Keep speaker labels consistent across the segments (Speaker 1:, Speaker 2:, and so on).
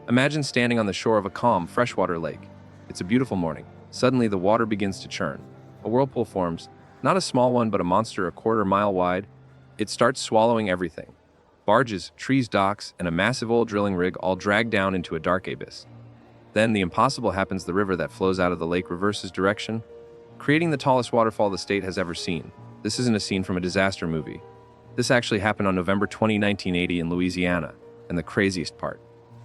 Speaker 1: Imagine standing on the shore of a calm, freshwater lake. It's a beautiful morning. Suddenly, the water begins to churn. A whirlpool forms, not a small one, but a monster a quarter-mile wide. It starts swallowing everything. Barges, trees, docks, and a massive oil drilling rig all drag down into a dark abyss. Then the impossible happens. The river that flows out of the lake reverses direction, creating the tallest waterfall the state has ever seen. This isn't a scene from a disaster movie. This actually happened on November 20, 1980 in Louisiana. And the craziest part,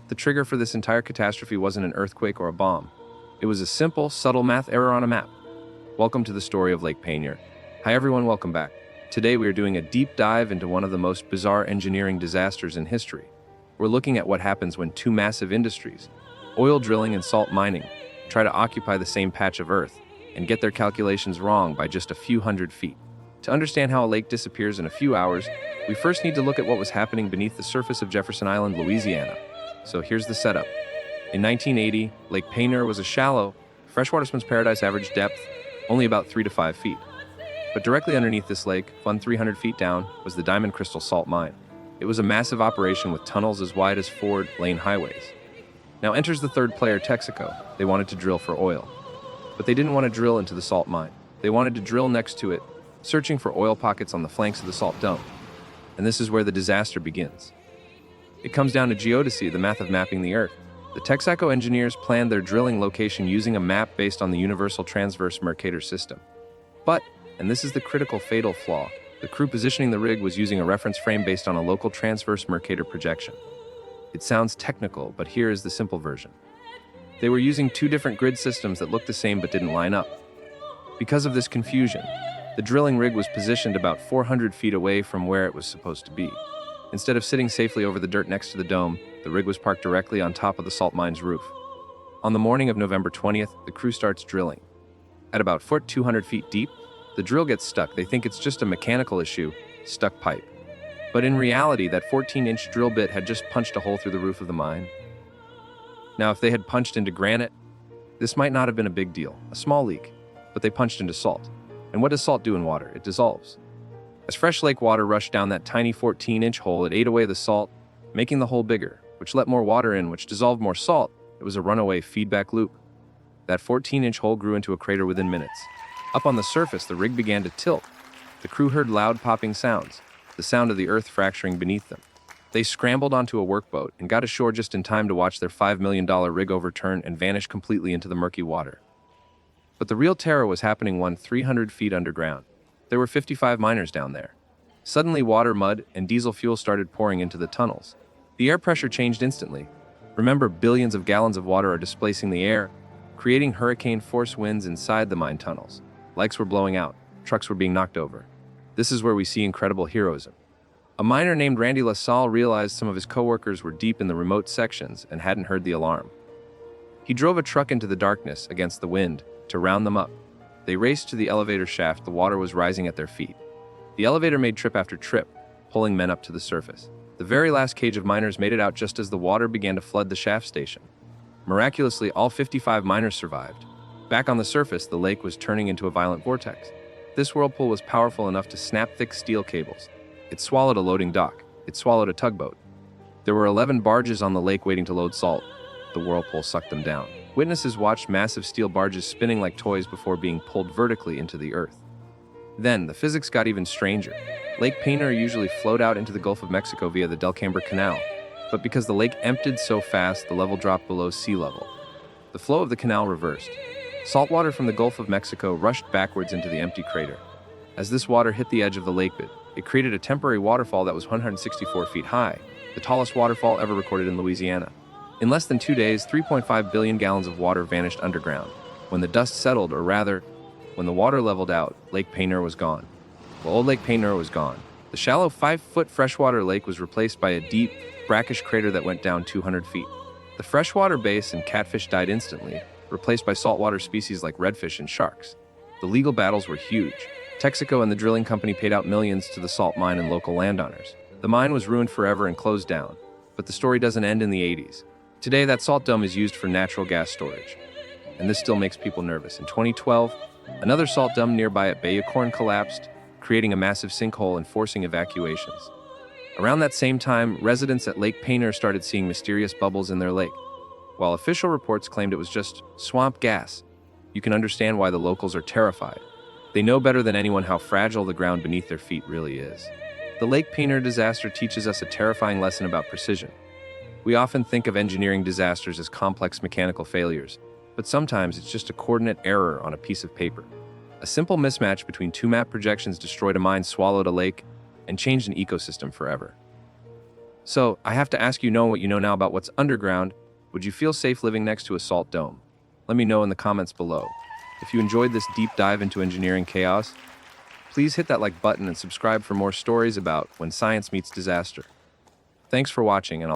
Speaker 1: the trigger for this entire catastrophe wasn't an earthquake or a bomb. It was a simple, subtle math error on a map. Welcome to the story of Lake Peigneur. Hi everyone, welcome back. Today we are doing a deep dive into one of the most bizarre engineering disasters in history. We're looking at what happens when two massive industries, oil drilling and salt mining, try to occupy the same patch of earth and get their calculations wrong by just a few hundred feet. To understand how a lake disappears in a few hours, we first need to look at what was happening beneath the surface of Jefferson Island, Louisiana. So here's the setup. In 1980, Lake Peigneur was a shallow, freshwatersman's paradise. Average depth, only about 3 to 5 feet. But directly underneath this lake, 300 feet down, was the Diamond Crystal Salt Mine. It was a massive operation with tunnels as wide as 4-lane highways. Now enters the third player, Texaco. They wanted to drill for oil. But they didn't want to drill into the salt mine. They wanted to drill next to it, searching for oil pockets on the flanks of the salt dome. And this is where the disaster begins. It comes down to geodesy, the math of mapping the earth. The Texaco engineers planned their drilling location using a map based on the Universal Transverse Mercator system. But, and this is the critical fatal flaw, the crew positioning the rig was using a reference frame based on a local transverse Mercator projection. It sounds technical, but here is the simple version. They were using two different grid systems that looked the same but didn't line up. Because of this confusion, the drilling rig was positioned about 400 feet away from where it was supposed to be. Instead of sitting safely over the dirt next to the dome, the rig was parked directly on top of the salt mine's roof. On the morning of November 20th, the crew starts drilling. At about 200 feet deep, the drill gets stuck. They think it's just a mechanical issue, stuck pipe. But in reality, that 14-inch drill bit had just punched a hole through the roof of the mine. Now, if they had punched into granite, this might not have been a big deal, a small leak, but they punched into salt. And what does salt do in water? It dissolves. As fresh lake water rushed down that tiny 14-inch hole, it ate away the salt, making the hole bigger, which let more water in, which dissolved more salt. It was a runaway feedback loop. That 14-inch hole grew into a crater within minutes. Up on the surface, the rig began to tilt. The crew heard loud popping sounds, the sound of the earth fracturing beneath them. They scrambled onto a workboat and got ashore just in time to watch their $5 million rig overturn and vanish completely into the murky water. But the real terror was happening 300 feet underground. There were 55 miners down there. Suddenly, water, mud, and diesel fuel started pouring into the tunnels. The air pressure changed instantly. Remember, billions of gallons of water are displacing the air, creating hurricane-force winds inside the mine tunnels. Lights were blowing out. Trucks were being knocked over. This is where we see incredible heroism. A miner named Randy LaSalle realized some of his coworkers were deep in the remote sections and hadn't heard the alarm. He drove a truck into the darkness against the wind to round them up. They raced to the elevator shaft. The water was rising at their feet. The elevator made trip after trip, pulling men up to the surface. The very last cage of miners made it out just as the water began to flood the shaft station. Miraculously, all 55 miners survived. Back on the surface, the lake was turning into a violent vortex. This whirlpool was powerful enough to snap thick steel cables. It swallowed a loading dock. It swallowed a tugboat. There were 11 barges on the lake waiting to load salt. The whirlpool sucked them down. Witnesses watched massive steel barges spinning like toys before being pulled vertically into the earth. Then, the physics got even stranger. Lake Peigneur usually flowed out into the Gulf of Mexico via the Delcambre Canal, but because the lake emptied so fast, the level dropped below sea level. The flow of the canal reversed. Saltwater from the Gulf of Mexico rushed backwards into the empty crater. As this water hit the edge of the lake bed, it created a temporary waterfall that was 164 feet high, the tallest waterfall ever recorded in Louisiana. In less than 2 days, 3.5 billion gallons of water vanished underground. When the dust settled, or rather, when the water leveled out, Lake Peigneur was gone. Well, old Lake Peigneur was gone. The shallow 5-foot freshwater lake was replaced by a deep, brackish crater that went down 200 feet. The freshwater bass and catfish died instantly, replaced by saltwater species like redfish and sharks. The legal battles were huge. Texaco and the drilling company paid out millions to the salt mine and local landowners. The mine was ruined forever and closed down, but the story doesn't end in the 80s. Today, that salt dome is used for natural gas storage. And this still makes people nervous. In 2012, another salt dome nearby at Peigneur collapsed, creating a massive sinkhole and forcing evacuations. Around that same time, residents at Lake Peigneur started seeing mysterious bubbles in their lake. while official reports claimed it was just swamp gas. You can understand why the locals are terrified. They know better than anyone how fragile the ground beneath their feet really is. The Lake Peigneur disaster teaches us a terrifying lesson about precision. We often think of engineering disasters as complex mechanical failures, but sometimes it's just a coordinate error on a piece of paper. A simple mismatch between two map projections destroyed a mine, swallowed a lake, and changed an ecosystem forever. So, I have to ask you, knowing what you know now about what's underground, would you feel safe living next to a salt dome? Let me know in the comments below. If you enjoyed this deep dive into engineering chaos, please hit that like button and subscribe for more stories about when science meets disaster. Thanks for watching, and